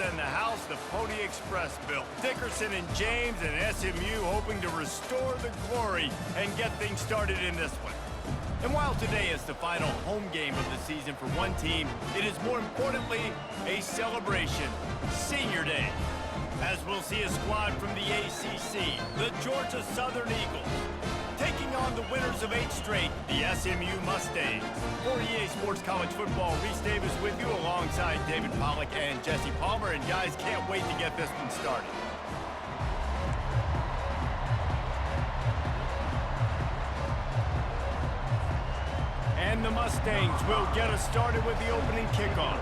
and the house the Pony Express built. Dickerson and James and SMU hoping to restore the glory and get things started in this one. And while today is the final home game of the season for one team, it is more importantly a celebration, Senior Day. As we'll see a squad from the ACC, the Georgia Southern Eagles, taking on the winners of 8 straight, the SMU Mustangs. For EA Sports College Football, Reese Davis with you alongside David Pollack and Jesse Palmer. And guys, can't wait to get this one started. And the Mustangs will get us started with the opening kickoff.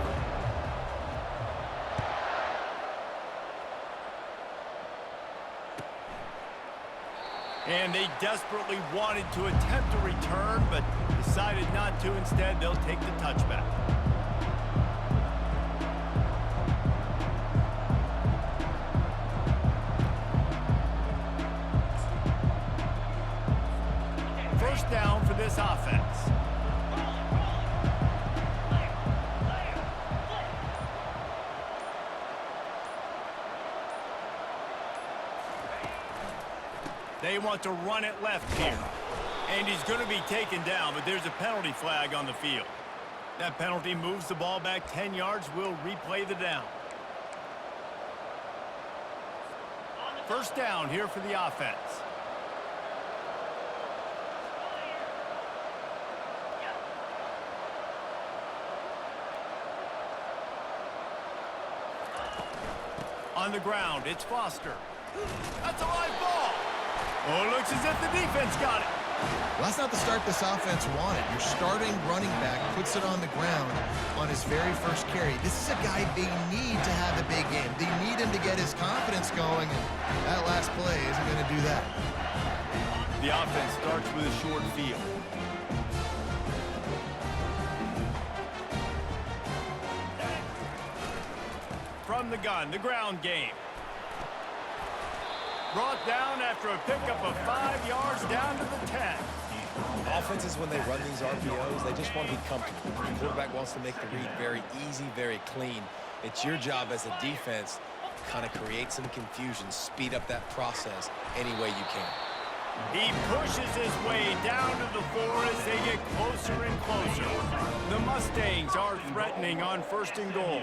And they desperately wanted to attempt a return, but decided not to. Instead, they'll take the touchback. First down for this offense. They want to run it left here. And he's going to be taken down, but there's a penalty flag on the field. That penalty moves the ball back 10 yards. We'll replay the down. First down here for the offense. On the ground, it's Foster. That's a live ball. Oh, it looks as if the defense got it. Well, that's not the start this offense wanted. Your starting running back puts it on the ground on his very first carry. This is a guy they need to have a big game. They need him to get his confidence going, and that last play isn't going to do that. The offense starts with a short field. From the gun, the ground game. Brought down after a pickup of 5 yards down to the 10. Offenses, when they run these RPOs, they just want to be comfortable. The quarterback wants to make the read very easy, very clean. It's your job as a defense to kind of create some confusion, speed up that process any way you can. He pushes his way down to the 4 as they get closer and closer. The Mustangs are threatening on 1st and goal.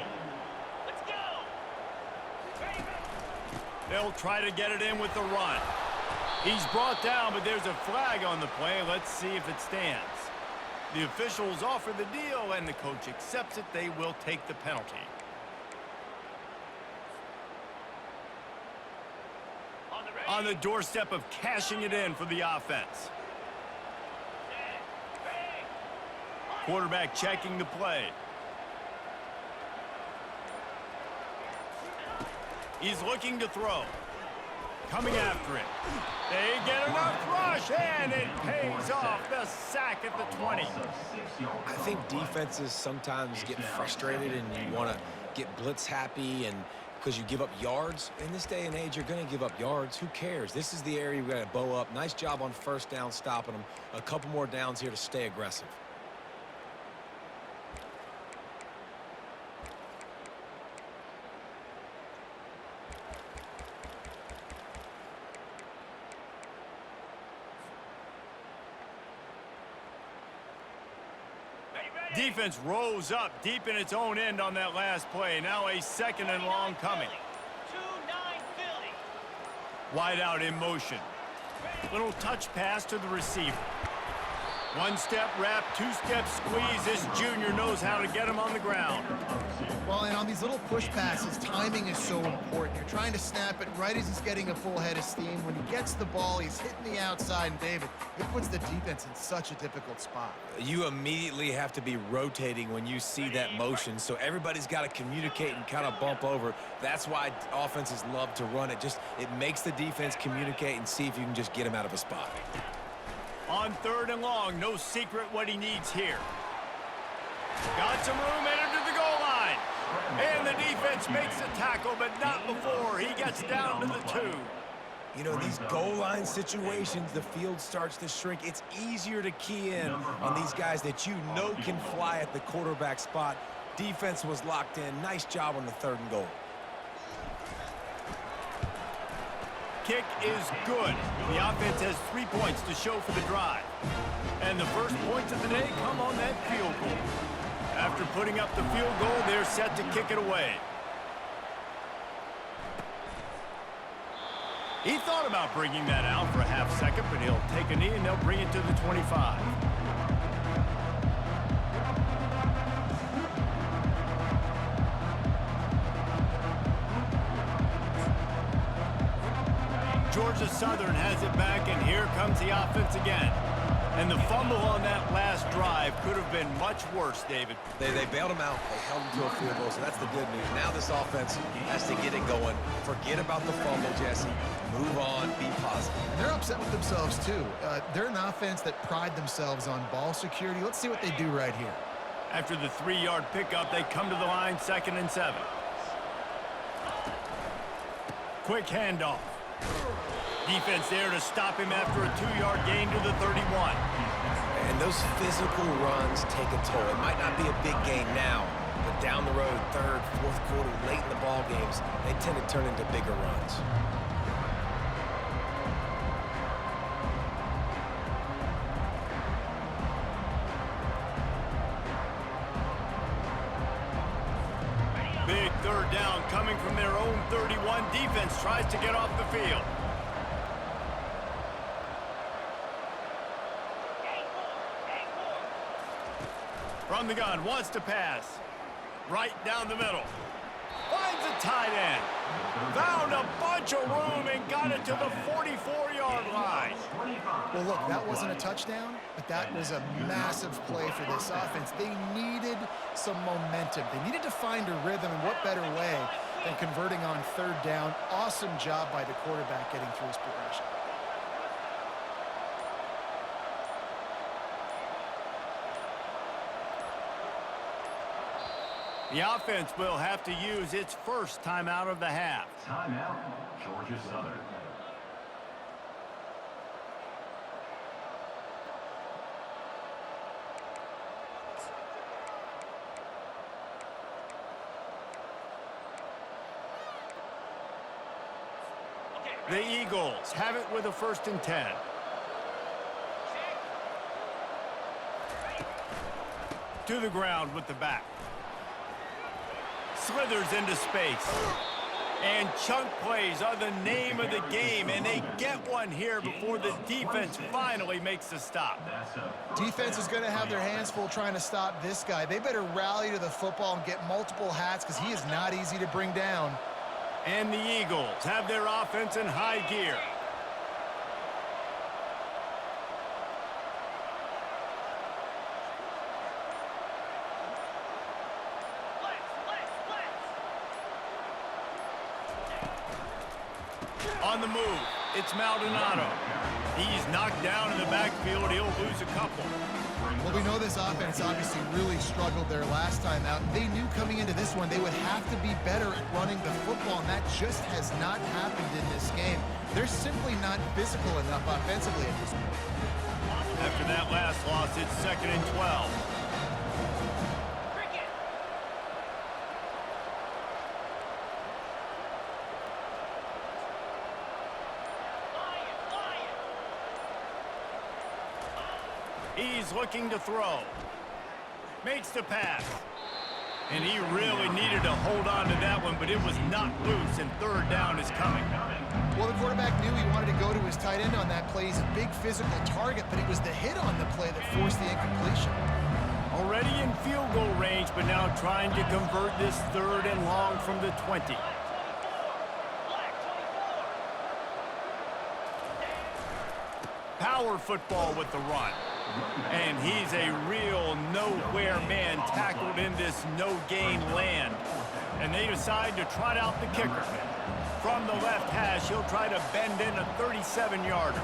They'll try to get it in with the run. He's brought down, but there's a flag on the play. Let's see if it stands. The officials offer the deal, and the coach accepts it. They will take the penalty. On the doorstep of cashing it in for the offense. Quarterback checking the play. He's looking to throw. Coming after it. They get enough rush, and it pays off. The sack at the 20. I think defenses sometimes get frustrated and you want to get blitz happy and because you give up yards. In this day and age, you're going to give up yards. Who cares? This is the area we got to bow up. Nice job on 1st down stopping them. A couple more downs here to stay aggressive. Defense rose up deep in its own end on that last play. Now a 2nd and long coming. Wide out in motion. Little touch pass to the receiver. 1-step wrap, 2-step squeeze. This junior knows how to get him on the ground. Well, and on these little push passes, timing is so important. You're trying to snap it right as he's getting a full head of steam. When he gets the ball, he's hitting the outside, and David, it puts the defense in such a difficult spot. You immediately have to be rotating when you see that motion, so everybody's got to communicate and kind of bump over. That's why offenses love to run it. It makes the defense communicate and see if you can just get him out of a spot. On 3rd and long, no secret what he needs here. Got some room, entered to the goal line. And the defense makes the tackle, but not before he gets down to the 2. You know, these goal line situations, the field starts to shrink. It's easier to key in on these guys that you know can fly at the quarterback spot. Defense was locked in. Nice job on the 3rd and goal. kick is good. The offense has 3 points to show for the drive. And the first points of the day come on that field goal. After putting up the field goal, they're set to kick it away. He thought about bringing that out for a half second, but he'll take a knee and they'll bring it to the 25. Georgia Southern has it back, and here comes the offense again. And the fumble on that last drive could have been much worse, David. They bailed him out. They held him to a field goal, so that's the good news. Now this offense has to get it going. Forget about the fumble, Jesse. Move on. Be positive. And they're upset with themselves, too. They're an offense that pride themselves on ball security. Let's see what they do right here. After the 3-yard pickup, they come to the line, 2nd and 7. Quick handoff. Defense there to stop him after a 2-yard gain to the 31. And those physical runs take a toll. It might not be a big gain now, but down the road, 3rd, 4th quarter, late in the ball games, they tend to turn into bigger runs. Big 3rd down coming from their own 31. Defense tries to get off the field. From the gun, wants to pass. Right down the middle. Finds a tight end. Found a bunch of room and got it to the 44-yard line. Well, look, that wasn't a touchdown, but that was a massive play for this offense. They needed some momentum. They needed to find a rhythm, and what better way than converting on 3rd down. Awesome job by the quarterback getting through his progression. The offense will have to use its first timeout of the half. Timeout, Georgia Southern. The Eagles have it with a 1st and 10. To the ground with the back. Slithers into space. And chunk plays are the name of the game, and they get one here before the defense finally makes a stop. Defense is going to have their hands full trying to stop this guy. They better rally to the football and get multiple hats because he is not easy to bring down. And the Eagles have their offense in high gear. On the move, it's Maldonado. He's knocked down in the backfield. He'll lose a couple. Well, we know this offense obviously really struggled their last time out. They knew coming into this one they would have to be better at running the football, and that just has not happened in this game. They're simply not physical enough offensively at this point. After that last loss, it's 2nd and 12. He's looking to throw. Makes the pass. And he really needed to hold on to that one, but it was not loose, and 3rd down is coming. Well, the quarterback knew he wanted to go to his tight end on that play. He's a big physical target, but it was the hit on the play that forced the incompletion. Already in field goal range, but now trying to convert this 3rd and long from the 20. Power football with the run. And he's a real nowhere man tackled in this no-gain land. And they decide to trot out the kicker. From the left hash, he'll try to bend in a 37-yarder.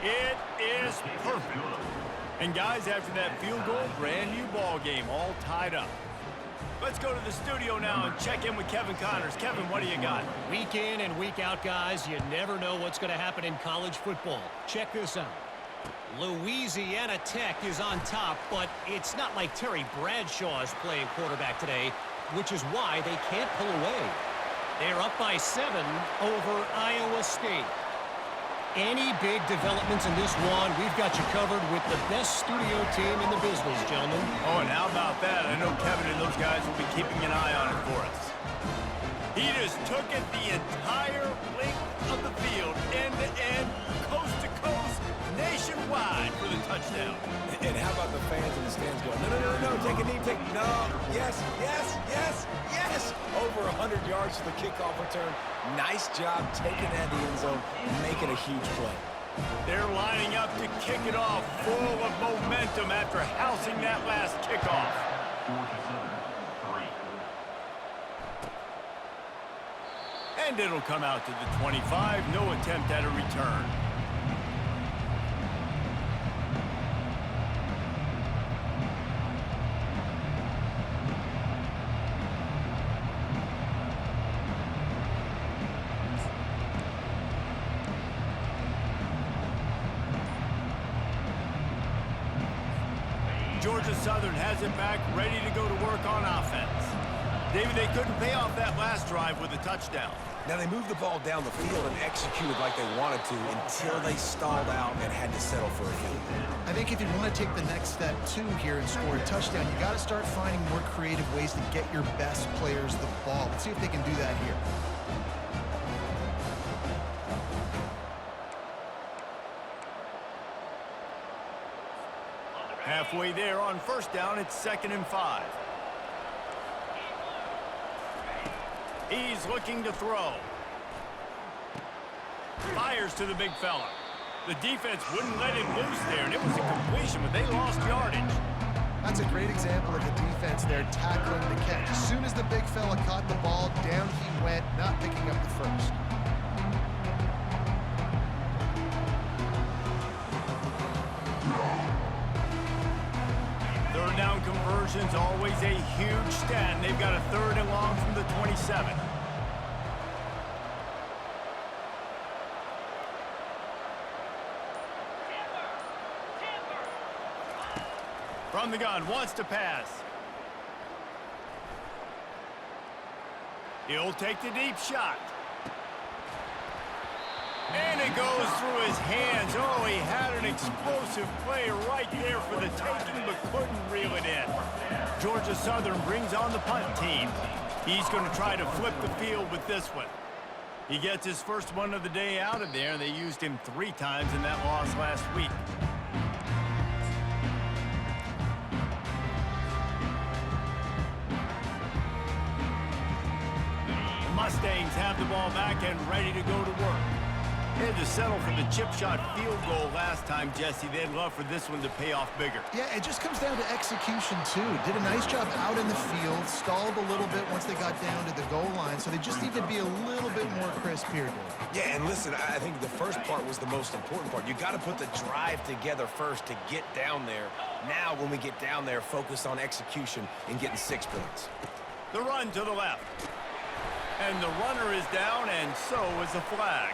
It is perfect. And guys, after that field goal, brand new ball game, all tied up. Let's go to the studio now and check in with Kevin Connors. Kevin, what do you got? Week in and week out, guys, you never know what's going to happen in college football. Check this out. Louisiana Tech is on top, but it's not like Terry Bradshaw is playing quarterback today, which is why they can't pull away. They're up by 7 over Iowa State. Any big developments in this one, we've got you covered with the best studio team in the business, gentlemen. Oh, and how about that? I know Kevin and those guys will be keeping an eye on it for us. He just took it the entire length of the field, end to end, coast to coast, nationwide for the touchdown. And how about the fans in the stands going, no, no, no, no, take a knee, no, yes, yes, yes, yes. Over 100 yards for the kickoff return. Nice job taking that in the end zone and making a huge play. They're lining up to kick it off full of momentum after housing that last kickoff. Georgia Southern, 3. And it'll come out to the 25. No attempt at a return. Georgia Southern has it back, ready to go to work on offense. David, they couldn't pay off that last drive with a touchdown. Now, they moved the ball down the field and executed like they wanted to until they stalled out and had to settle for a field. I think if you want to take the next step, too, here and score a touchdown, you got to start finding more creative ways to get your best players the ball. Let's see if they can do that here. Halfway there on first down, it's 2nd and 5. He's looking to throw. Fires to the big fella. The defense wouldn't let him loose there, and it was a completion, but they lost yardage. That's a great example of the defense there tackling the catch. As soon as the big fella caught the ball, down he went, not picking up the first. Third down conversion's always a huge stat, and they've got a 3rd and long from the 27. From the gun, wants to pass. He'll take the deep shot. And it goes through his hands. Oh, he had an explosive play right there for the taking, but couldn't reel it in. Georgia Southern brings on the punt team. He's going to try to flip the field with this one. He gets his first one of the day out of there, and they used him 3 times in that loss last week. The Mustangs have the ball back and ready to go to work. They had to settle for the chip shot field goal last time, Jesse. They'd love for this one to pay off bigger. Yeah, it just comes down to execution, too. Did a nice job out in the field, stalled a little bit once they got down to the goal line, so they just need to be a little bit more crisp here, Dave. Yeah, and listen, I think the first part was the most important part. You got to put the drive together first to get down there. Now, when we get down there, focus on execution and getting 6 points. The run to the left. And the runner is down, and so is the flag.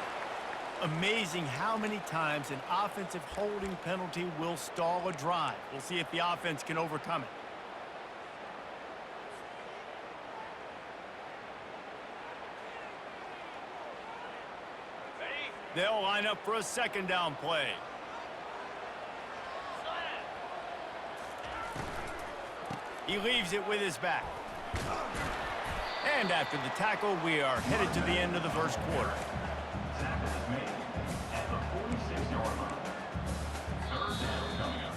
Amazing how many times an offensive holding penalty will stall a drive. We'll see if the offense can overcome it. They'll line up for a 2nd down play. He leaves it with his back. And after the tackle, we are headed to the end of the first quarter. Tackle is made at the 46-yard line. 3rd down coming up.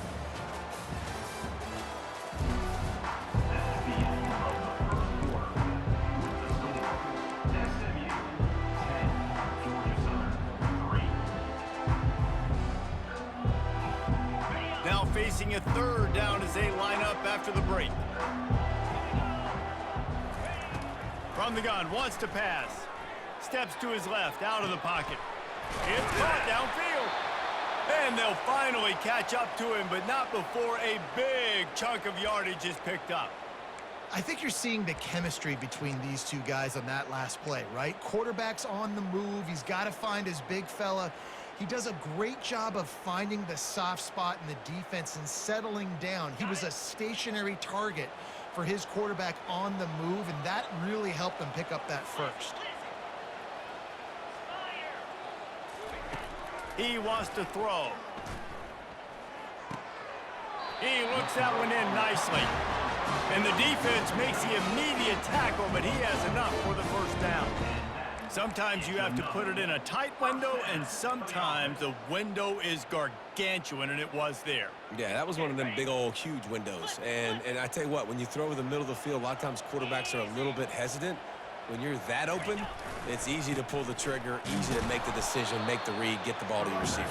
That's the end of the first quarter. The score, SMU 10, Georgia Southern 3. Now facing a 3rd down as they line up after the break. From the gun, wants to pass. Steps to his left, out of the pocket. It's caught downfield. And they'll finally catch up to him, but not before a big chunk of yardage is picked up. I think you're seeing the chemistry between these two guys on that last play, right? Quarterback's on the move. He's got to find his big fella. He does a great job of finding the soft spot in the defense and settling down. He was a stationary target for his quarterback on the move, and that really helped them pick up that first. He wants to throw. He looks that one in nicely. And the defense makes the immediate tackle, but he has enough for the first down. Sometimes you have to put it in a tight window, and sometimes the window is gargantuan, and it was there. Yeah, that was one of them big old huge windows. And I tell you what, when you throw in the middle of the field, a lot of times quarterbacks are a little bit hesitant. When you're that open, it's easy to pull the trigger, easy to make the decision, make the read, get the ball to your receiver.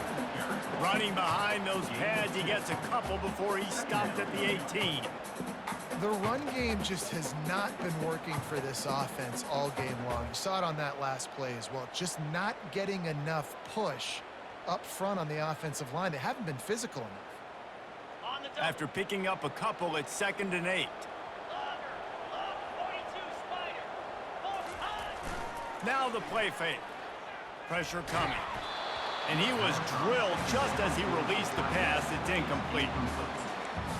Running behind those pads, he gets a couple before he stopped at the 18. The run game just has not been working for this offense all game long. You saw it on that last play as well. Just not getting enough push up front on the offensive line. They haven't been physical enough. After picking up a couple, it's 2nd and 8. Now the play fake. Pressure coming. And he was drilled just as he released the pass. It's incomplete.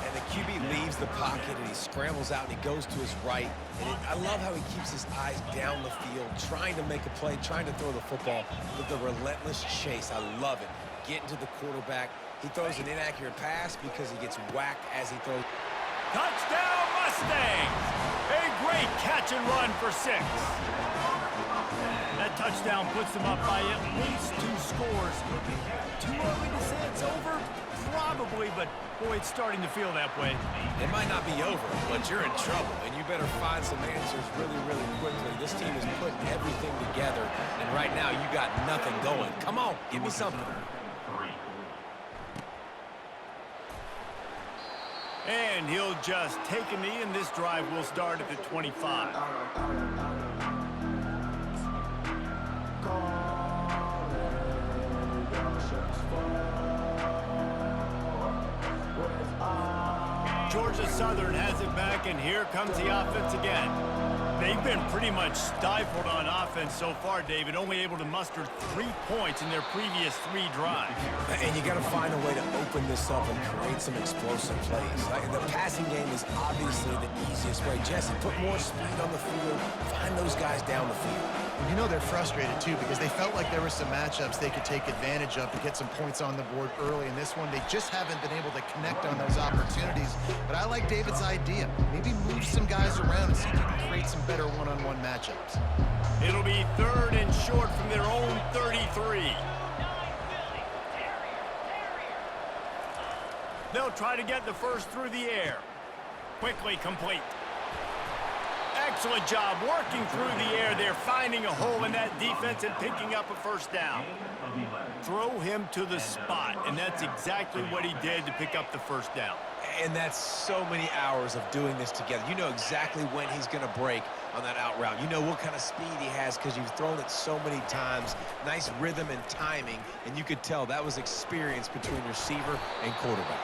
And the QB leaves the pocket, and he scrambles out, and he goes to his right. And I love how he keeps his eyes down the field, trying to make a play, trying to throw the football with the relentless chase. I love it. Getting to the quarterback. He throws an inaccurate pass because he gets whacked as he throws. Touchdown, Mustangs! A great catch and run for 6. That touchdown puts them up by at least 2 scores. Too early to say it's over? Probably, but boy, it's starting to feel that way. It might not be over, but you're in trouble, and you better find some answers really, really quickly. This team is putting everything together, and right now you got nothing going. Come on, give me something. And he'll just take a knee, and this drive will start at the 25. Georgia Southern has it back, and here comes the offense again. They've been pretty much stifled on offense so far, David, only able to muster 3 points in their previous 3 drives. And you got to find a way to open this up and create some explosive plays. Like, the passing game is obviously the easiest way. Jesse, put more speed on the field. Find those guys down the field. And you know they're frustrated, too, because they felt like there were some matchups they could take advantage of to get some points on the board early. In this one, they just haven't been able to connect on those opportunities. But I like David's idea. Maybe move some guys around and see if you can create some better one-on-one matchups. It'll be 3rd and short from their own 33. They'll try to get the first through the air. Quickly complete. Excellent job working through the air. They're finding a hole in that defense and picking up a first down. Throw him to the spot, and that's exactly what he did to pick up the first down. And that's so many hours of doing this together. You know exactly when he's going to break on that out route. You know what kind of speed he has because you've thrown it so many times. Nice rhythm and timing, and you could tell that was experience between receiver and quarterback.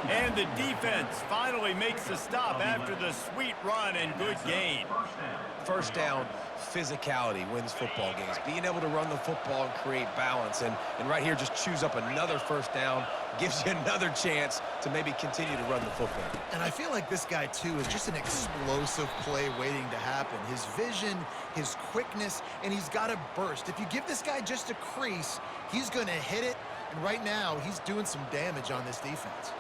And the defense finally makes the stop after the sweet run and good gain. First down, physicality wins football games. Being able to run the football and create balance. And right here, just choose up another first down, gives you another chance to maybe continue to run the football. And I feel like this guy, too, is just an explosive play waiting to happen. His vision, his quickness, and he's got a burst. If you give this guy just a crease, he's going to hit it. And right now, he's doing some damage on this defense.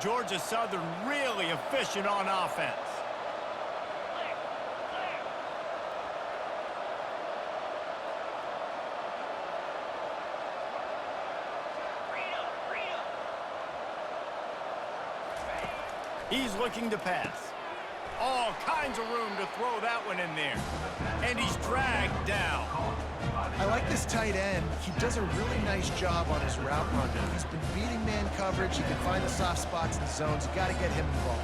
Georgia Southern really efficient on offense. He's looking to pass. All kinds of room to throw that one in there. And he's dragged down. I like this tight end. He does a really nice job on his route running. He's been beating man coverage. He can find the soft spots in zones. You got to get him involved.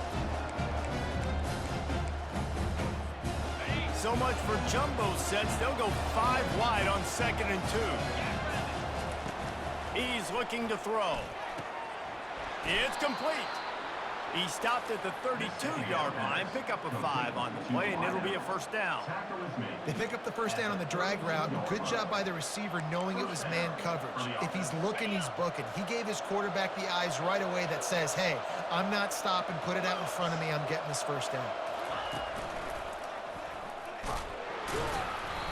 So much for jumbo sets. They'll go 5 wide on 2nd and 2. He's looking to throw. It's complete. He stopped at the 32-yard line, pick up a 5 on the play, and it'll be a first down. They pick up the first down on the drag route. Good job by the receiver knowing it was man coverage. If he's looking, he's booking. He gave his quarterback the eyes right away that says, hey, I'm not stopping, put it out in front of me, I'm getting this first down.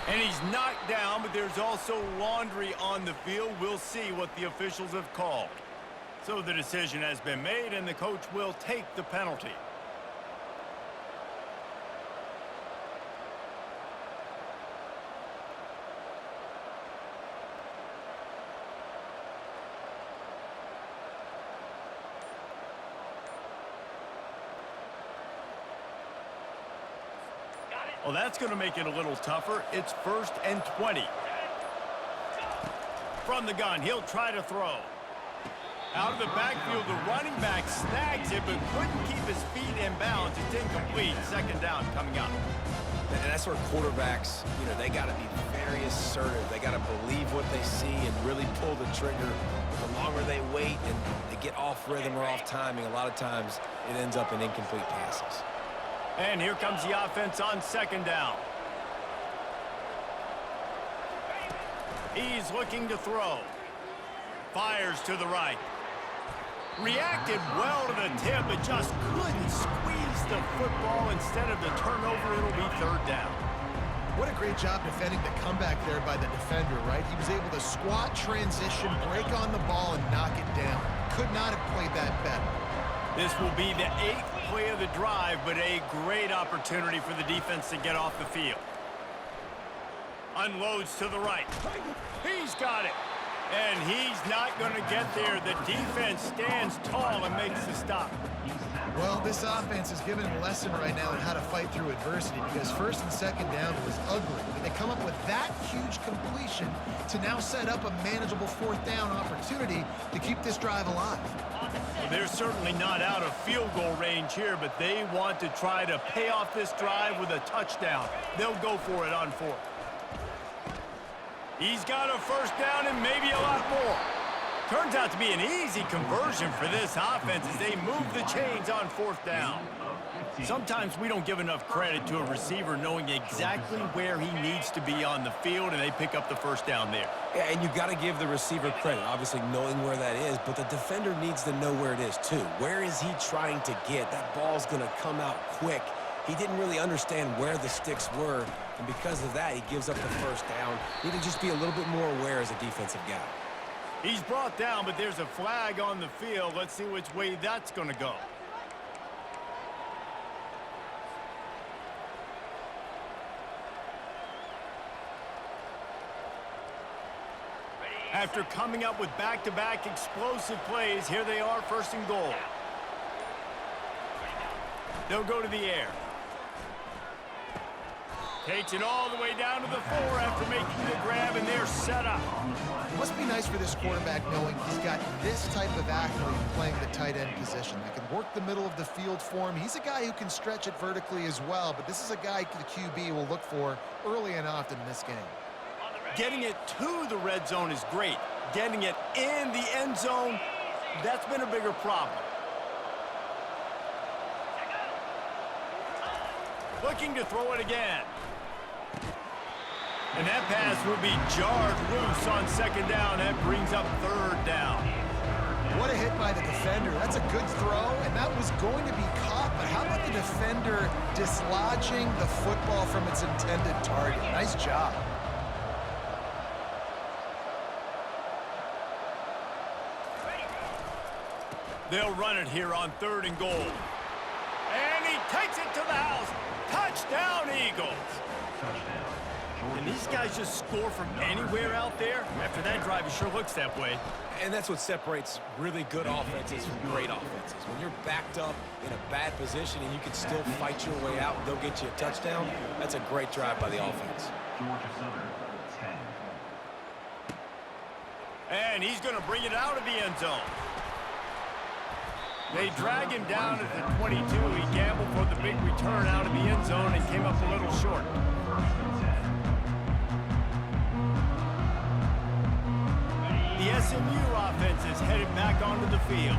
And he's knocked down, but there's also laundry on the field. We'll see what the officials have called. So the decision has been made, and the coach will take the penalty. Well, that's going to make it a little tougher. It's 1st and 20. From the gun, he'll try to throw. Out of the backfield, the running back snags it, but couldn't keep his feet in bounds. It's incomplete. 2nd down coming up. And that's where quarterbacks, they got to be very assertive. They got to believe what they see and really pull the trigger. The longer they wait and they get off rhythm or off timing, a lot of times it ends up in incomplete passes. And here comes the offense on 2nd down. He's looking to throw. Fires to the right. Reacted well to the tip, but just couldn't squeeze the football. Instead of the turnover, it'll be 3rd down. What a great job defending the comeback there by the defender, right? He was able to squat, transition, break on the ball, and knock it down. Could not have played that better. This will be the 8th play of the drive, but a great opportunity for the defense to get off the field. Unloads to the right. He's got it. And he's not going to get there. The defense stands tall and makes the stop. Well, this offense is giving a lesson right now on how to fight through adversity, because 1st and 2nd down was ugly. But they come up with that huge completion to now set up a manageable 4th down opportunity to keep this drive alive. Well, they're certainly not out of field goal range here, but they want to try to pay off this drive with a touchdown. They'll go for it on 4th. He's got a 1st down and maybe a lot more. Turns out to be an easy conversion for this offense as they move the chains on 4th down. Sometimes we don't give enough credit to a receiver knowing exactly where he needs to be on the field, and they pick up the 1st down there. Yeah, and you got to give the receiver credit, obviously knowing where that is, but the defender needs to know where it is too. Where is he trying to get? That ball's going to come out quick. He didn't really understand where the sticks were, and because of that, he gives up the 1st down. Need to just be a little bit more aware as a defensive guy. He's brought down, but there's a flag on the field. Let's see which way that's going to go. After coming up with back-to-back explosive plays, here they are, 1st and goal. They'll go to the air. Takes it all the way down to the 4 after making the grab, and they're set up. It must be nice for this quarterback knowing he's got this type of athlete playing the tight end position that can work the middle of the field for him. He's a guy who can stretch it vertically as well, but this is a guy the QB will look for early and often in this game. Getting it to the red zone is great. Getting it in the end zone, that's been a bigger problem. Looking to throw it again. And that pass will be jarred loose on 2nd down. That brings up 3rd down. What a hit by the defender. That's a good throw, and that was going to be caught, but how about the defender dislodging the football from its intended target? Nice job. They'll run it here on 3rd and goal. And he takes it to the house. Touchdown, Eagles. And these guys just score from anywhere out there. After that drive, it sure looks that way. And that's what separates really good offenses from great offenses. When you're backed up in a bad position and you can still fight your way out and they'll get you a touchdown, that's a great drive by the offense. Georgia Southern, 10. And he's going to bring it out of the end zone. They drag him down at the 22. He gambled for the big return out of the end zone and came up a little short. The SMU offense is headed back onto the field.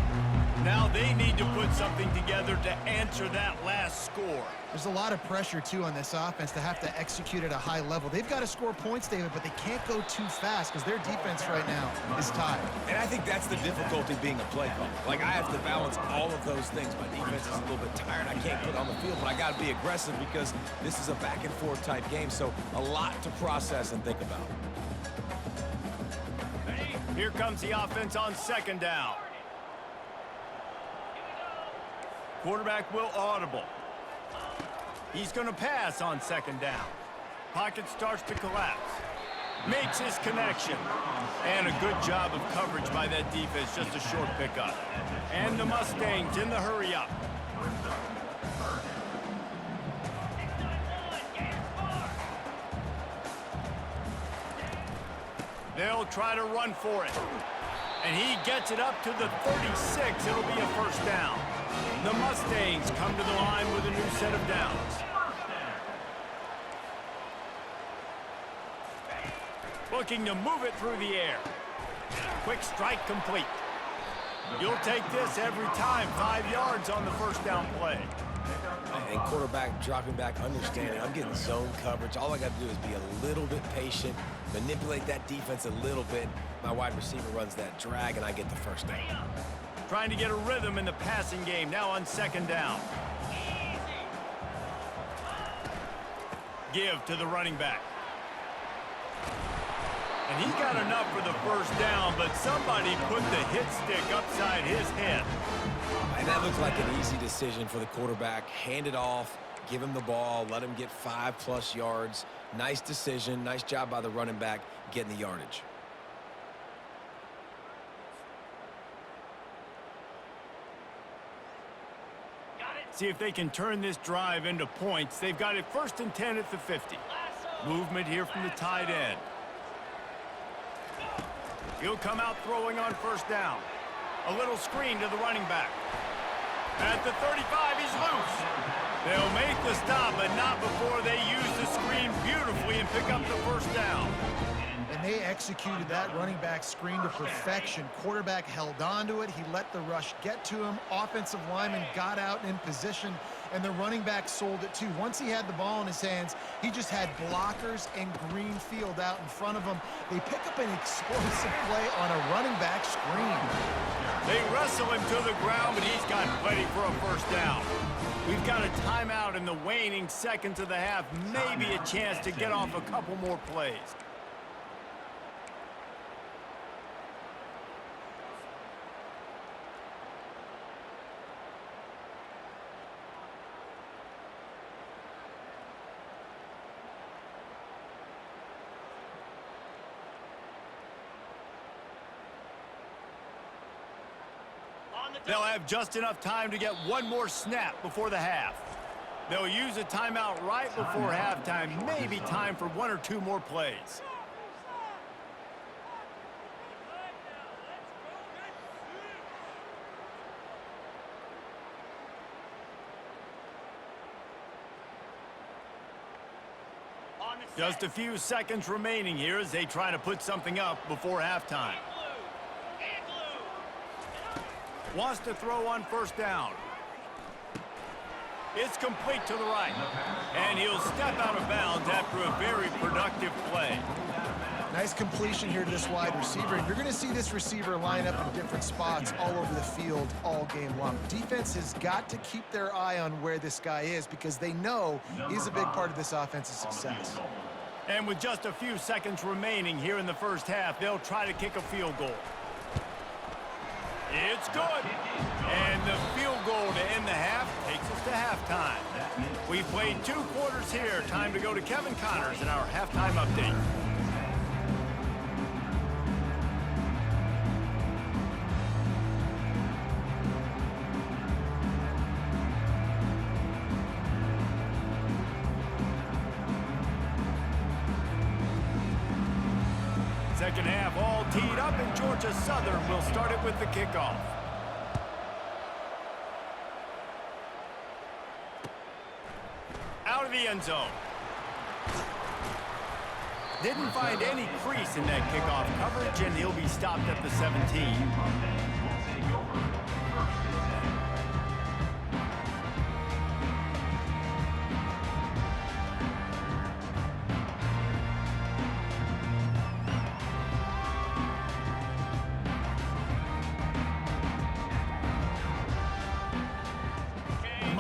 Now they need to put something together to answer that last score. There's a lot of pressure, too, on this offense to have to execute at a high level. They've got to score points, David, but they can't go too fast because their defense right now is tied. And I think that's the difficulty being a play caller. Like, I have to balance all of those things. My defense is a little bit tired. I can't put on the field, but I got to be aggressive because this is a back-and-forth type game, so a lot to process and think about. Here comes the offense on second down. Quarterback will audible. He's going to pass on second down. Pocket starts to collapse. Makes his connection. And a good job of coverage by that defense, just a short pickup. And the Mustangs in the hurry up. They'll try to run for it. And he gets it up to the 36. It'll be a first down. The Mustangs come to the line with a new set of downs. Looking to move it through the air. Quick strike complete. You'll take this every time. 5 yards on the first down play. And quarterback dropping back, understanding I'm getting zone coverage. All I got to do is be a little bit patient, manipulate that defense a little bit. My wide receiver runs that drag, and I get the first down. Trying to get a rhythm in the passing game, now on second down. Give to the running back. And he got enough for the first down, but somebody put the hit stick upside his head. And that looked like an easy decision for the quarterback. Hand it off, give him the ball, let him get 5+ yards. Nice decision, nice job by the running back getting the yardage. See if they can turn this drive into points. They've got it 1st and 10 at the 50. Movement here from the tight end. He'll come out throwing on first down. A little screen to the running back. At the 35, he's loose. They'll make the stop, but not before they use the screen beautifully and pick up the first down. And they executed that running back screen to perfection. Quarterback held on to it. He let the rush get to him. Offensive lineman got out in position, and the running back sold it too. Once he had the ball in his hands, he just had blockers and green field out in front of him. They pick up an explosive play on a running back screen. They wrestle him to the ground, but he's got plenty for a first down. We've got a timeout in the waning seconds of the half. Maybe a chance to get off a couple more plays. They'll have just enough time to get one more snap before the half. They'll use a timeout right before halftime. Maybe time for 1 or 2 more plays. Just a few seconds remaining here as they try to put something up before halftime. Wants to throw on first down. It's complete to the right. And he'll step out of bounds after a very productive play. Nice completion here to this wide receiver. And you're going to see this receiver line up in different spots all over the field all game long. Defense has got to keep their eye on where this guy is because they know he's a big part of this offense's success. And with just a few seconds remaining here in the first half, they'll try to kick a field goal. It's good. And the field goal to end the half takes us to halftime. We've played 2 quarters here. Time to go to Kevin Connors in our halftime update. Second half all teed up, and Georgia Southern will start it with the kickoff. Out of the end zone. Didn't find any crease in that kickoff coverage, and he'll be stopped at the 17.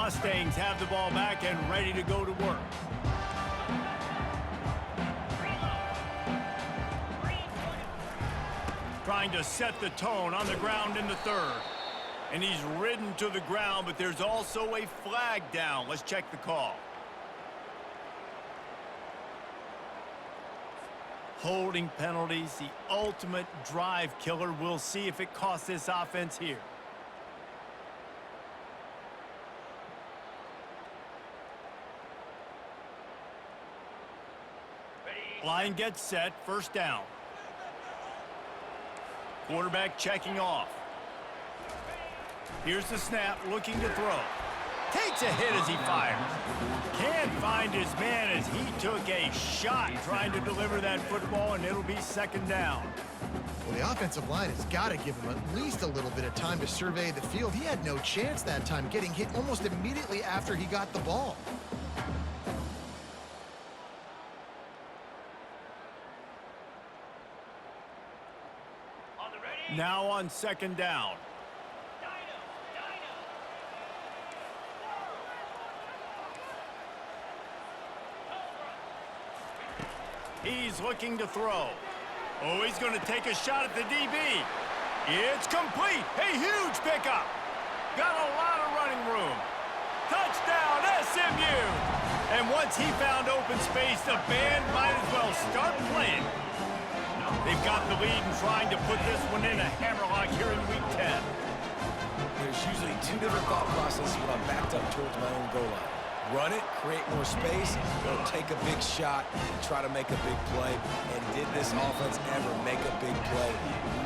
Mustangs have the ball back and ready to go to work. Trying to set the tone on the ground in the third. And he's ridden to the ground, but there's also a flag down. Let's check the call. Holding penalties, the ultimate drive killer. We'll see if it costs this offense here. Line gets set, first down. Quarterback checking off. Here's the snap, looking to throw. Takes a hit as he fires. Can't find his man as he took a shot trying to deliver that football, and it'll be second down. Well, the offensive line has got to give him at least a little bit of time to survey the field. He had no chance that time, getting hit almost immediately after he got the ball. Now on second down. He's looking to throw. Oh, he's going to take a shot at the DB. It's complete. A huge pickup. Got a lot of running room. Touchdown, SMU. And once he found open space, the band might as well start playing. They've got the lead and trying to put this one in a hammerlock here in Week 10. There's usually two different thought processes when I'm backed up towards my own goal line. Run it, create more space, or take a big shot and try to make a big play. And did this offense ever make a big play?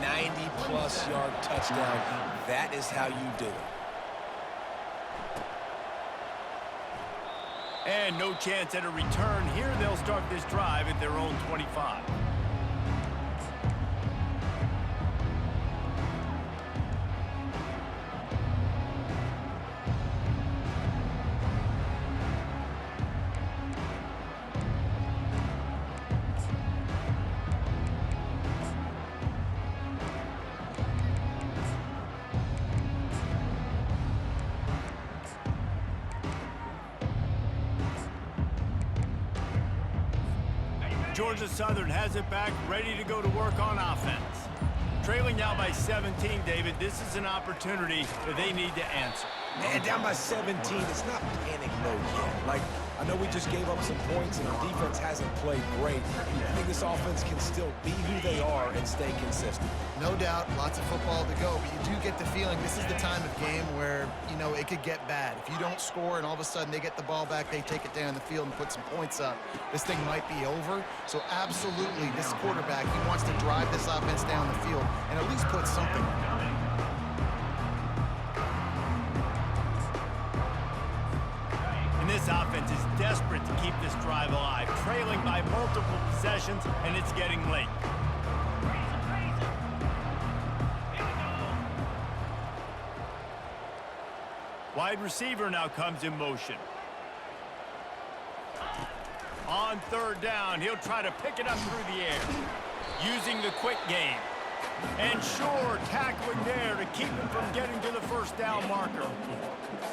90-plus yard touchdown. That is how you do it. And no chance at a return here. They'll start this drive at their own 25. Georgia Southern has it back, ready to go to work on offense. Trailing now by 17, David. This is an opportunity that they need to answer. Man, down by 17, it's not panic mode yet. Like, I know we just gave up some points and our defense hasn't played great. I think this offense can still be who they are and stay consistent. No doubt, lots of football to go, but you do get the feeling this is the time of game where, you know, it could get bad. If you don't score and all of a sudden they get the ball back, they take it down the field and put some points up, this thing might be over. So absolutely, this quarterback, he wants to drive this offense down the field and at least put something on it. And this offense is desperate to keep this drive alive, trailing by multiple possessions, and it's getting late. Wide receiver now comes in motion. On third down, he'll try to pick it up through the air, using the quick game. And sure, tackling there to keep him from getting to the first down marker.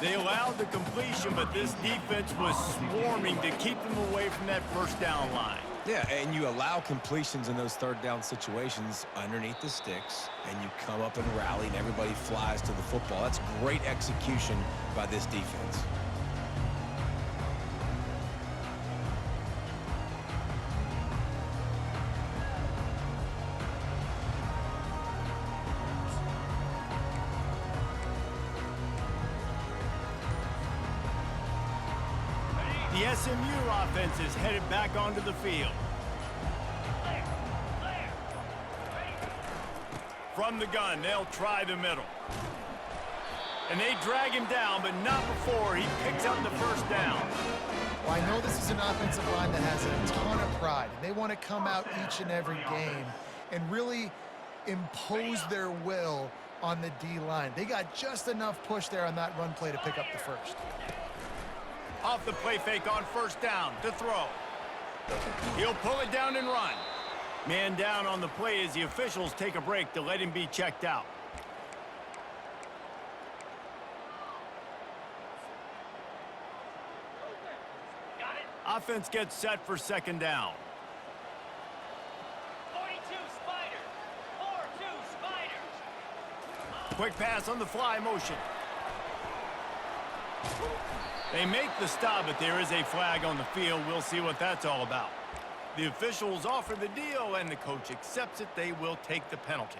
They allowed the completion, but this defense was swarming to keep them away from that first down line. Yeah, and you allow completions in those third down situations underneath the sticks, and you come up and rally, and everybody flies to the football. That's great execution by this defense. The SMU offense is headed back onto the field. From the gun, they'll try the middle. And they drag him down, but not before he picks up the first down. Well, I know this is an offensive line that has a ton of pride. They want to come out each and every game and really impose their will on the D-line. They got just enough push there on that run play to pick up the first. Off the play fake on first down to throw. He'll pull it down and run. Man down on the play as the officials take a break to let him be checked out. Offense gets set for second down. 42 Spiders. 4-2 Spiders. Quick pass on the fly motion. They make the stop, but there is a flag on the field. We'll see what that's all about. The officials offer the deal, and the coach accepts it. They will take the penalty.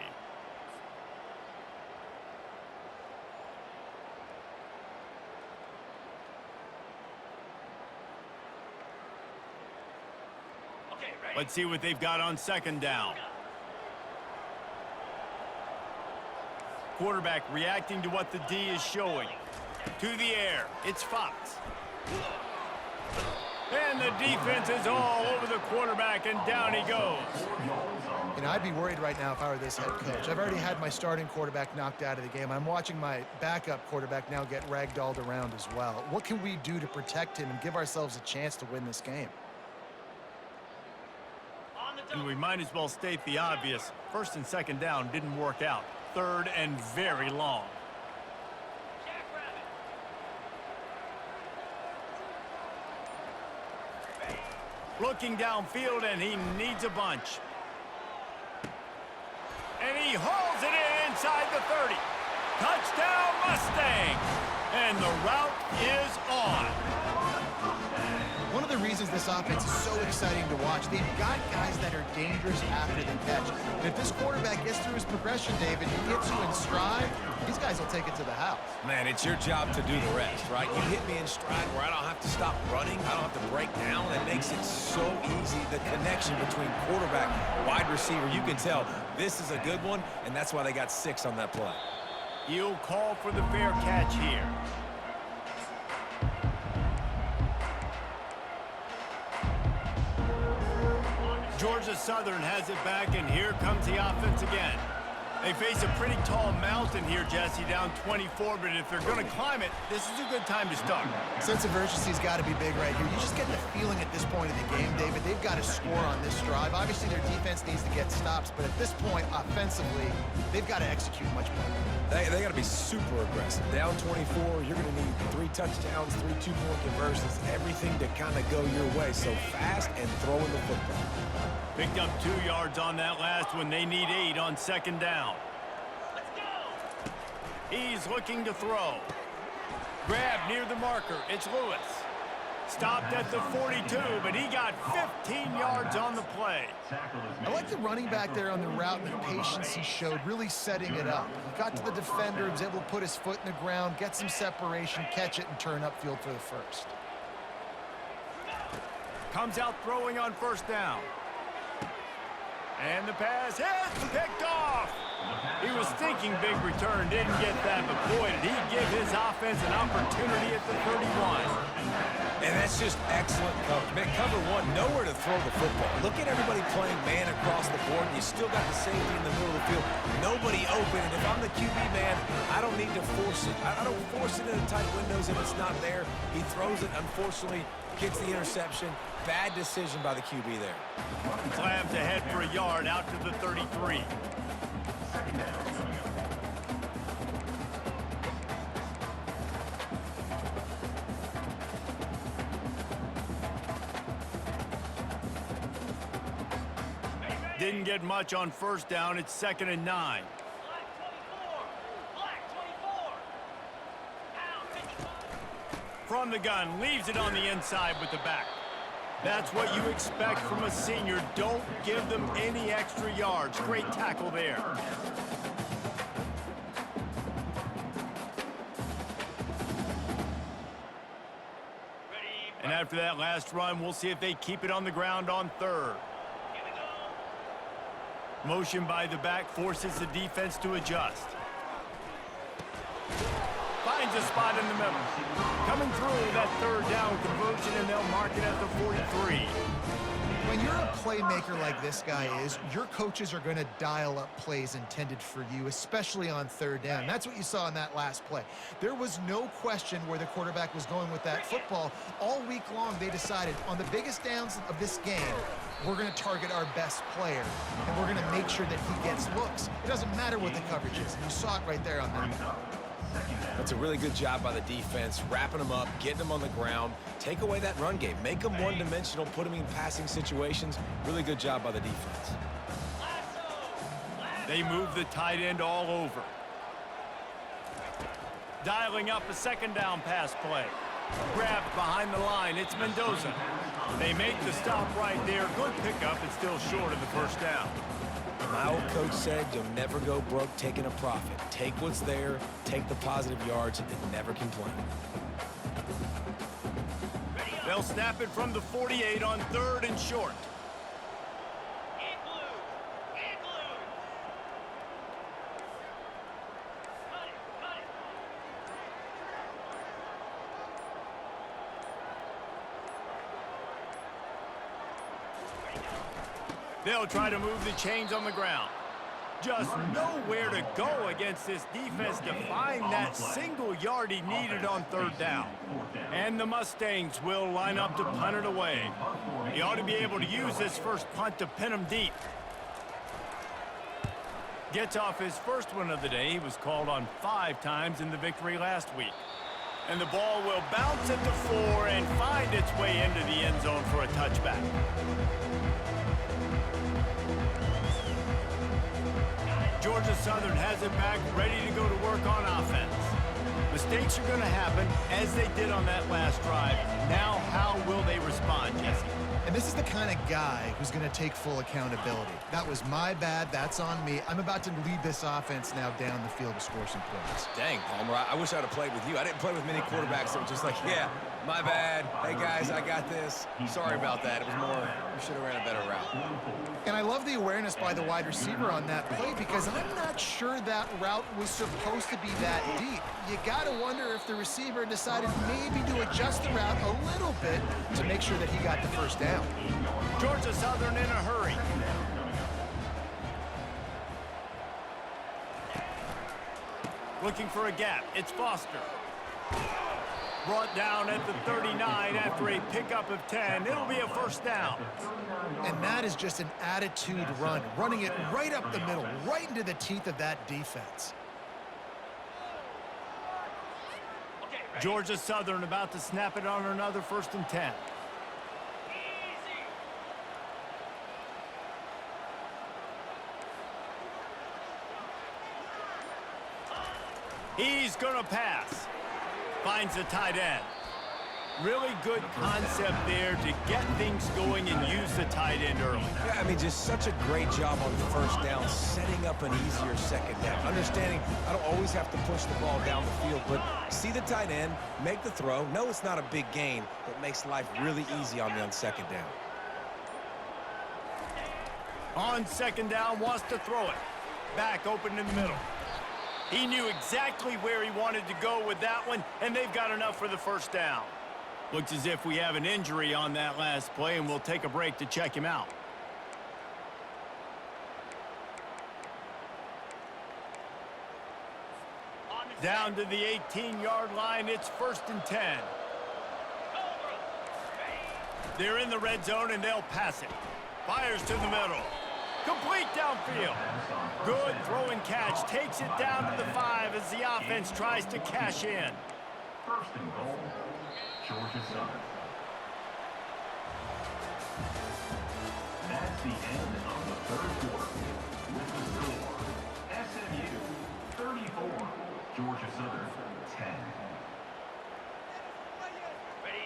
Okay, ready? Let's see what they've got on second down. Quarterback reacting to what the D is showing. To the air, it's Fox. And the defense is all over the quarterback, and down he goes. You know, I'd be worried right now if I were this head coach. I've already had my starting quarterback knocked out of the game. I'm watching my backup quarterback now get ragdolled around as well. What can we do to protect him and give ourselves a chance to win this game? On the And double. we might as well state the obvious. First and second down didn't work out. Third and very long. Jackrabbit. Looking downfield, and he needs a bunch. And he hauls it in inside the 30. Touchdown, Mustangs! And the route is on. One of the reasons this offense is so exciting to watch, they've got guys that are dangerous after the catch. And if this quarterback gets through his progression, David, he gets you in stride, these guys will take it to the house. Man, it's your job to do the rest, right? You hit me in stride where I don't have to stop running. I don't have to break down. It makes it so easy. The connection between quarterback, wide receiver, you can tell this is a good one, and that's why they got 6 on that play. He'll call for the fair catch here. Georgia Southern has it back, and here comes the offense again. They face a pretty tall mountain here, Jesse, down 24, but if they're going to climb it, this is a good time to start. Sense of urgency's got to be big right here. You just get the feeling at this point of the game, David, they've got to score on this drive. Obviously, their defense needs to get stops, but at this point, offensively, they've got to execute much better. They got to be super aggressive. Down 24, you're going to need 3 touchdowns, 3 two-point conversions, everything to kind of go your way. So fast and throwing the football. Picked up 2 yards on that last one. They need 8 on second down. Let's go. He's looking to throw. Grab near the marker. It's Lewis. Stopped at the 42, but he got 15 yards on the play. I like the running back there on the route and the patience he showed, really setting it up. He got to the defender, he was able to put his foot in the ground, get some separation, catch it, and turn upfield for the first. Comes out throwing on first down. And the pass hits, picked off. He was thinking big return, didn't get that, but boy, did he give his offense an opportunity at the 31. And that's just excellent coverage. Man, cover 1, nowhere to throw the football. Look at everybody playing man across the board. You still got the safety in the middle of the field. Nobody open. And if I'm the QB man, I don't need to force it. I don't force it into tight windows if it's not there. He throws it, unfortunately, gets the interception. Bad decision by the QB there. Slams ahead for a yard out to the 33. Didn't get much on first down. It's 2nd and 9. Black 24. Black 24. Pound 55. From the gun, leaves it on the inside with the back. That's what you expect from a senior. Don't give them any extra yards. Great tackle there. Ready. And after that last run, we'll see if they keep it on the ground on 3rd. Here we go. Motion by the back forces the defense to adjust. Finds a spot in the middle. Coming through that 3rd down conversion, and they'll mark it at the 43. When you're a playmaker like this guy is, your coaches are going to dial up plays intended for you, especially on 3rd down. That's what you saw in that last play. There was no question where the quarterback was going with that football. All week long, they decided on the biggest downs of this game, we're going to target our best player, and we're going to make sure that he gets looks. It doesn't matter what the coverage is. You saw it right there on that. That's a really good job by the defense, wrapping them up, getting them on the ground, take away that run game, make them one-dimensional, put them in passing situations. Really good job by the defense. They move the tight end all over. Dialing up a second down pass play. Grabbed behind the line. It's Mendoza. They make the stop right there. Good pickup, but still short of the first down. My old coach said you'll never go broke taking a profit. Take what's there, take the positive yards, and never complain. They'll snap it from the 48 on 3rd and short. They'll try to move the chains on the ground. Just nowhere to go against this defense to find that single yard he needed on 3rd down. And the Mustangs will line up to punt it away. He ought to be able to use this first punt to pin him deep. Gets off his first one of the day. He was called on 5 times in the victory last week. And the ball will bounce at the 4 and find its way into the end zone for a touchback. Georgia Southern has it back, ready to go to work on offense. Mistakes are going to happen, as they did on that last drive. Now, how will they respond, Jesse? And this is the kind of guy who's going to take full accountability. That was my bad. That's on me. I'm about to lead this offense now down the field to score some points. Dang, Palmer, I wish I'd have played with you. I didn't play with many quarterbacks that were just like, yeah, my bad. Hey, guys, I got this. Sorry about that. It was more, we should have ran a better route. And I love the awareness by the wide receiver on that play because I'm not sure that route was supposed to be that deep. You got to wonder if the receiver decided maybe to adjust the route a little bit to make sure that he got the first down. Georgia Southern in a hurry. Looking for a gap. It's Foster. Brought down at the 39 after a pickup of 10. It'll be a first down. And that is just an attitude run, running it right up the middle, right into the teeth of that defense. Georgia Southern about to snap it on another 1st and 10. He's going to pass. Finds the tight end. Really good concept there to get things going and use the tight end early. Yeah, I mean, just such a great job on the first down, setting up an easier second down. Understanding I don't always have to push the ball down the field, but see the tight end, make the throw. No, it's not a big gain, but makes life really easy on me on second down. On second down, wants to throw it. Back open in the middle. He knew exactly where he wanted to go with that one, and they've got enough for the first down. Looks as if we have an injury on that last play, and we'll take a break to check him out. Down to the 18-yard line, it's 1st and 10. They're in the red zone, and they'll pass it. Fires to the middle. Complete downfield. Good throw and catch. Takes it down to the 5 as the offense tries to cash in. 1st and goal, Georgia Southern. That's the end of the 3rd quarter. With the score, SMU 34, Georgia Southern 10.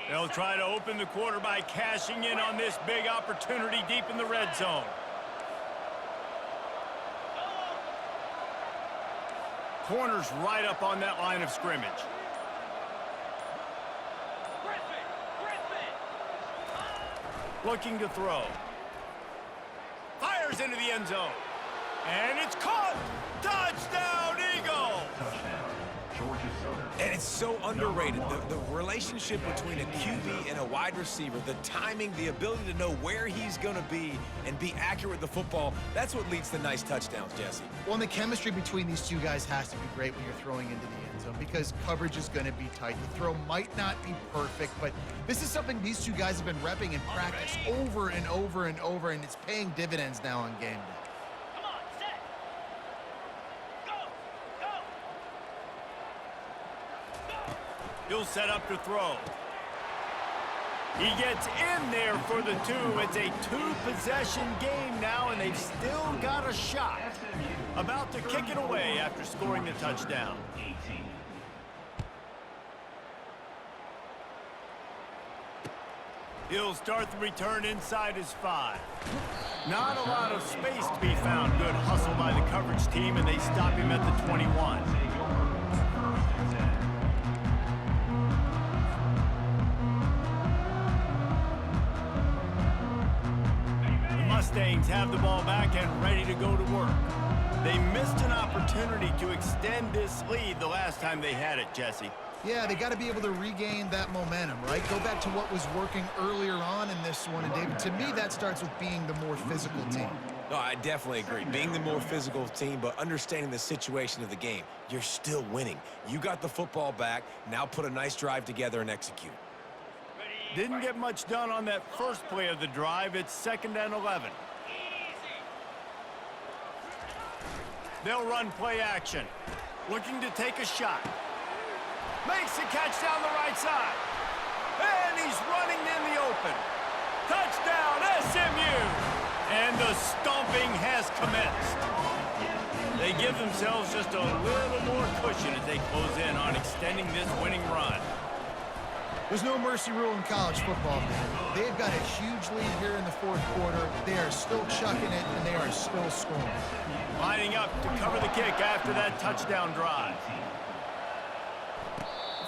They'll try to open the quarter by cashing in on this big opportunity deep in the red zone. Corner's right up on that line of scrimmage. Looking to throw. Fires into the end zone. And it's caught! Touchdown, Eagles! Touchdown, Georgia Southern. And it's so underrated. The relationship between a QB and a wide receiver, the timing, the ability to know where he's going to be and be accurate with the football, that's what leads to nice touchdowns, Jesse. Well, and the chemistry between these two guys has to be great when you're throwing into the end zone because coverage is going to be tight. The throw might not be perfect, but this is something these two guys have been repping in practice over and over and over, and it's paying dividends now on game day. Come on, set. Go, go. He'll set up to throw. He gets in there for the two. It's a two-possession game now, and they've still got a shot. About to kick it away after scoring the touchdown. 18. He'll start the return inside his 5. Not a lot of space to be found. Good hustle by the coverage team, and they stop him at the 21. The Mustangs have the ball back and ready to go to work. They missed an opportunity to extend this lead the last time they had it, Jesse. Yeah, they got to be able to regain that momentum, right? Go back to what was working earlier on in this one. And, David, to me, that starts with being the more physical team. No, I definitely agree. Being the more physical team, but understanding the situation of the game. You're still winning. You got the football back. Now put a nice drive together and execute. Didn't get much done on that first play of the drive. It's 2nd and 11. They'll run play action. Looking to take a shot. Makes the catch down the right side. And he's running in the open. Touchdown, SMU! And the stomping has commenced. They give themselves just a little more cushion as they close in on extending this winning run. There's no mercy rule in college football, man. They've got a huge lead here in the 4th quarter. They are still chucking it, and they are still scoring. Lining up to cover the kick after that touchdown drive.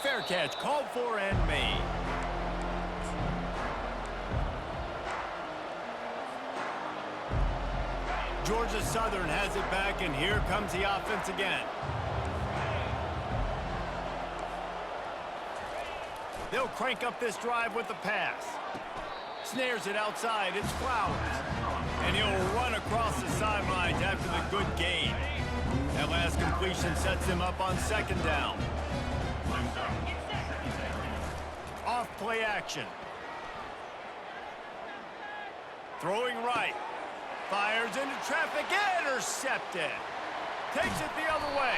Fair catch called for and made. Georgia Southern has it back, and here comes the offense again. They'll crank up this drive with the pass. Snares it outside. It's Flowers. And he'll run across the sidelines after the good gain. That last completion sets him up on 2nd down. Off play action. Throwing right. Fires into traffic. Intercepted. Takes it the other way.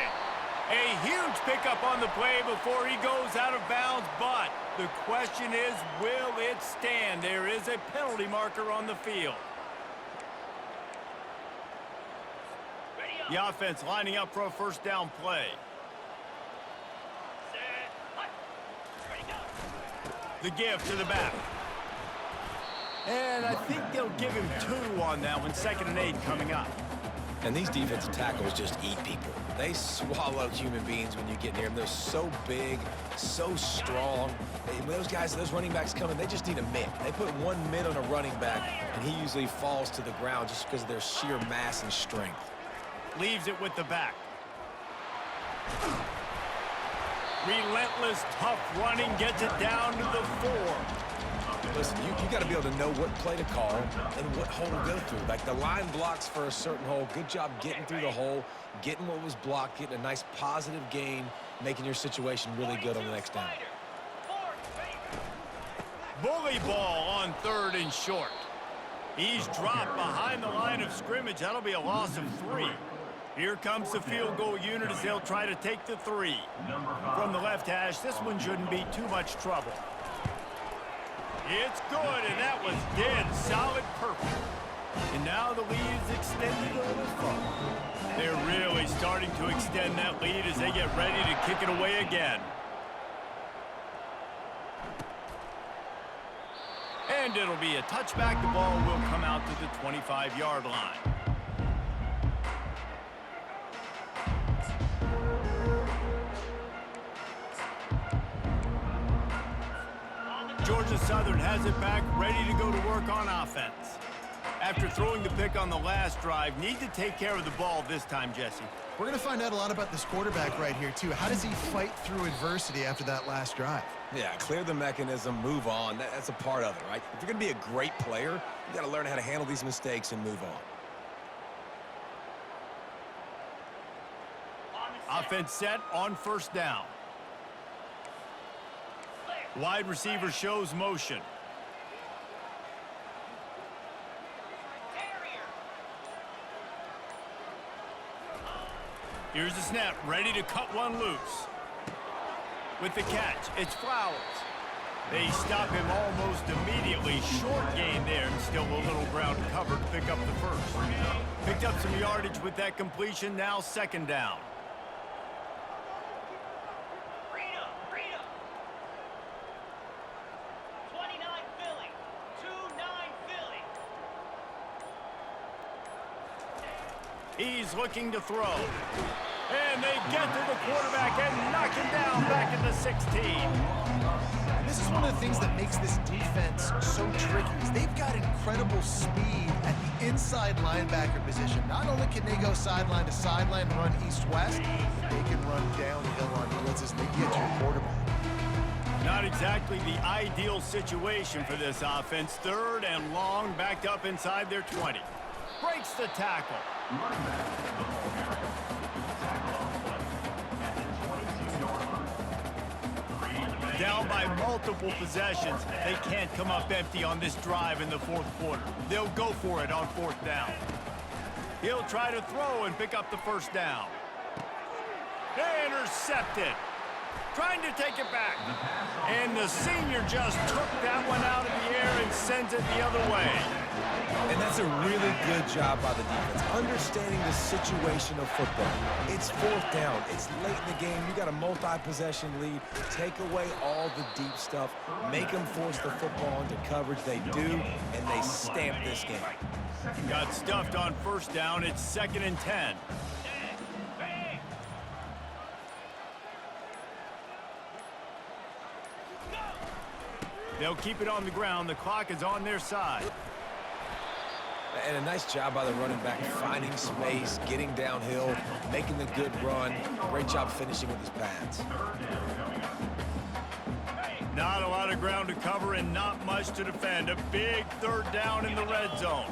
A huge pickup on the play before he goes out of bounds, but the question is, will it stand? There is a penalty marker on the field. The offense lining up for a 1st down play. The give to the back. And I think they'll give him 2 on that one. 2nd and 8 coming up. And these defensive tackles just eat people. They swallow human beings when you get near them. They're so big, so strong. When those guys, those running backs come in, they just need a mid. They put 1 mid on a running back, and he usually falls to the ground just because of their sheer mass and strength. Leaves it with the back. Relentless, tough running, gets it down to the 4. Listen, you got to be able to know what play to call and what hole to go through. Like the line blocks for a certain hole. Good job getting through the hole, getting what was blocked, getting a nice positive gain, making your situation really good on the next down. Bully ball on 3rd and short. He's dropped behind the line of scrimmage. That'll be a loss of 3. Here comes the field goal unit as they'll try to take the 3. From the left hash, this one shouldn't be too much trouble. It's good, and that was dead solid perfect. And now the lead is extended a little further. They're really starting to extend that lead as they get ready to kick it away again. And it'll be a touchback. The ball will come out to the 25-yard line. Georgia Southern has it back, ready to go to work on offense. After throwing the pick on the last drive, need to take care of the ball this time, Jesse. We're going to find out a lot about this quarterback right here, too. How does he fight through adversity after that last drive? Yeah, clear the mechanism, move on. That's a part of it, right? If you're going to be a great player, you got to learn how to handle these mistakes and move on. Offense set on 1st down. Wide receiver shows motion. Here's the snap, ready to cut one loose. With the catch, it's Flowers. They stop him almost immediately. Short gain there, and still a little ground covered to pick up the first. Picked up some yardage with that completion, now second down. Freedom, freedom. 29 Philly. 2-9 Philly. He's looking to throw. And they get to the quarterback and knock him down back at the 16. And this is one of the things that makes this defense so tricky is they've got incredible speed at the inside linebacker position. Not only can they go sideline to sideline, run east-west, they can run downhill on blitzes and they get to your quarterback. Not exactly the ideal situation for this offense. Third and long, backed up inside their 20. Breaks the tackle. Running back, the ball carrier. Tackle on the play at the 22-yard line. Down by multiple possessions. They can't come up empty on this drive in the fourth quarter. They'll go for it on fourth down. He'll try to throw and pick up the first down. Intercepted. Trying to take it back. And the senior just took that one out of the air and sends it the other way. And that's a really good job by the defense, understanding the situation of football. It's fourth down. It's late in the game. You got a multi-possession lead. Take away all the deep stuff. Make them force the football into coverage. They do, and they stamp this game. Got stuffed on first down. It's 2nd and 10. They'll keep it on the ground. The clock is on their side. And a nice job by the running back, finding space, getting downhill, making the good run. Great job finishing with his pads. Not a lot of ground to cover and not much to defend. A big third down in the red zone.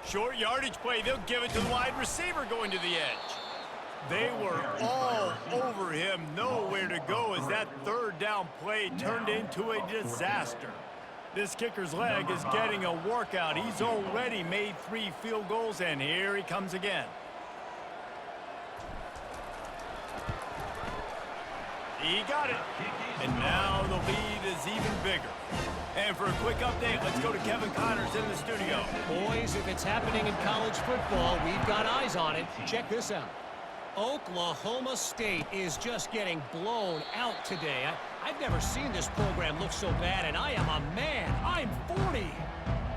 Short yardage play. They'll give it to the wide receiver going to the edge. They were all over him. Nowhere to go as that third down play turned into a disaster. This kicker's leg is getting a workout. He's already made 3 field goals, and here he comes again. He got it. And now the lead is even bigger. And for a quick update, let's go to Kevin Connors in the studio. Boys, if it's happening in college football, we've got eyes on it. Check this out. Oklahoma State is just getting blown out today. I've never seen this program look so bad, and I am a man. I'm 40.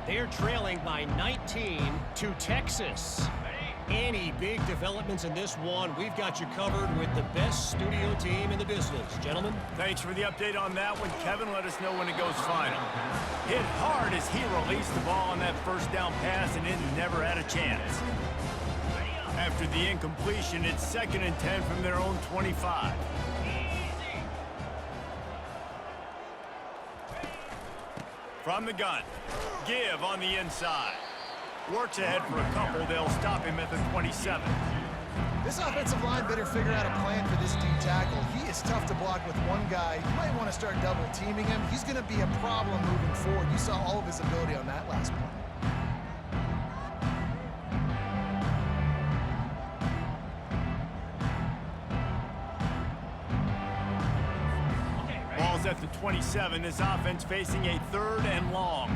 They're trailing by 19 to Texas. Any big developments in this one, we've got you covered with the best studio team in the business. Gentlemen? Thanks for the update on that one. Kevin, let us know when it goes final. Hit hard as he released the ball on that first down pass and it never had a chance. After the incompletion, it's 2nd and 10 from their own 25. From the gun, give on the inside. Works ahead for a couple. They'll stop him at the 27. This offensive line better figure out a plan for this D tackle. He is tough to block with one guy. You might want to start double teaming him. He's going to be a problem moving forward. You saw all of his ability on that last play. Ball's at the 27. This offense facing a 3rd and long.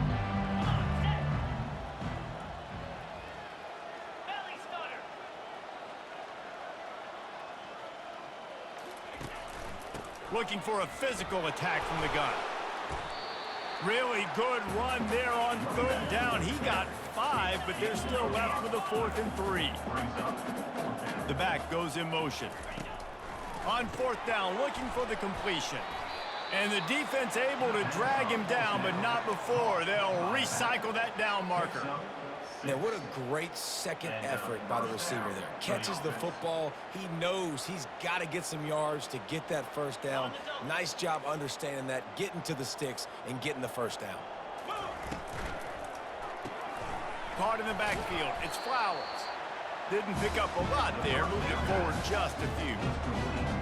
Looking for a physical attack from the gun. Really good run there on 3rd down. He got 5, but they're still left with a 4th and 3. The back goes in motion. On 4th down, looking for the completion. And the defense able to drag him down, but not before. They'll recycle that down marker. Now, what a great second effort by the receiver there. Catches the football. He knows he's got to get some yards to get that first down. Nice job understanding that, getting to the sticks and getting the first down. Caught in the backfield. It's Flowers. Didn't pick up a lot there, moved it forward just a few.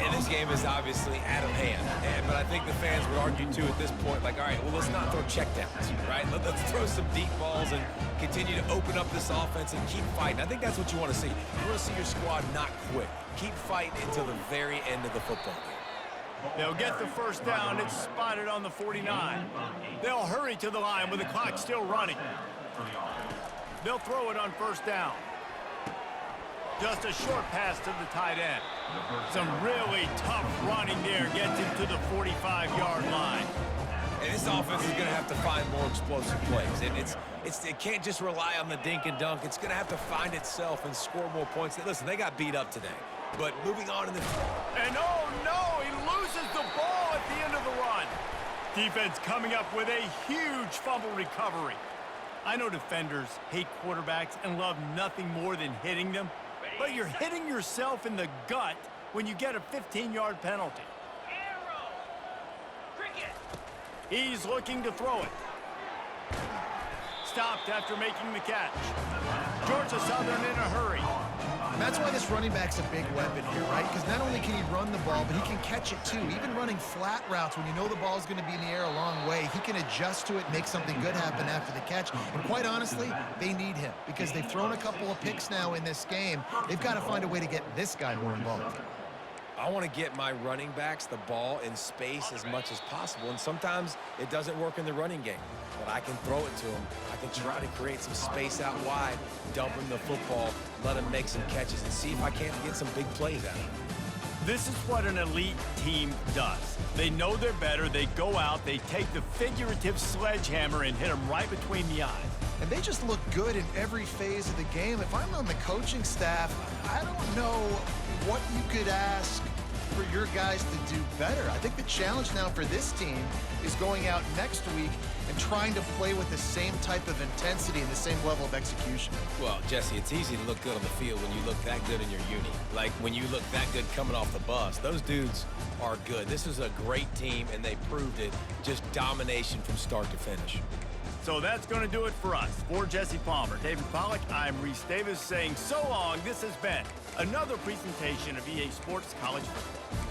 And this game is obviously out of hand. But I think the fans would argue, too, at this point, like, all right, well, let's not throw checkdowns, right? Let's throw some deep balls and continue to open up this offense and keep fighting. I think that's what you want to see. You want to see your squad not quit. Keep fighting until the very end of the football game. They'll get the first down. It's spotted on the 49. They'll hurry to the line with the clock still running. They'll throw it on first down. Just a short pass to the tight end. Some really tough running there gets him to the 45-yard line. And this offense is going to have to find more explosive plays. It can't just rely on the dink and dunk. It's going to have to find itself and score more points. Listen, they got beat up today. But moving on in the... And oh no, he loses the ball at the end of the run. Defense coming up with a huge fumble recovery. I know defenders hate quarterbacks and love nothing more than hitting them. But you're hitting yourself in the gut when you get a 15-yard penalty. Arrow. Cricket. He's looking to throw it. Stopped after making the catch. Georgia Southern in a hurry. That's why this running back's a big weapon here, right? Because not only can he run the ball, but he can catch it too. Even running flat routes when you know the ball's going to be in the air a long way, he can adjust to it, make something good happen after the catch. And quite honestly, they need him because they've thrown a couple of picks now in this game. They've got to find a way to get this guy more involved. I want to get my running backs the ball in space as much as possible, and sometimes it doesn't work in the running game. But I can throw it to him. I can try to create some space out wide, dump him the football, let him make some catches, and see if I can't get some big plays out of him. This is what an elite team does. They know they're better. They go out, they take the figurative sledgehammer and hit them right between the eyes. And they just look good in every phase of the game. If I'm on the coaching staff, I don't know what you could ask for your guys to do better. I think the challenge now for this team is going out next week and trying to play with the same type of intensity and the same level of execution. Well, Jesse, it's easy to look good on the field when you look that good in your uni. Like when you look that good coming off the bus. Those dudes are good. This is a great team, and they proved it. Just domination from start to finish. So that's going to do it for us. For Jesse Palmer, David Pollack, I'm Reese Davis saying so long. This has been another presentation of EA Sports College Football.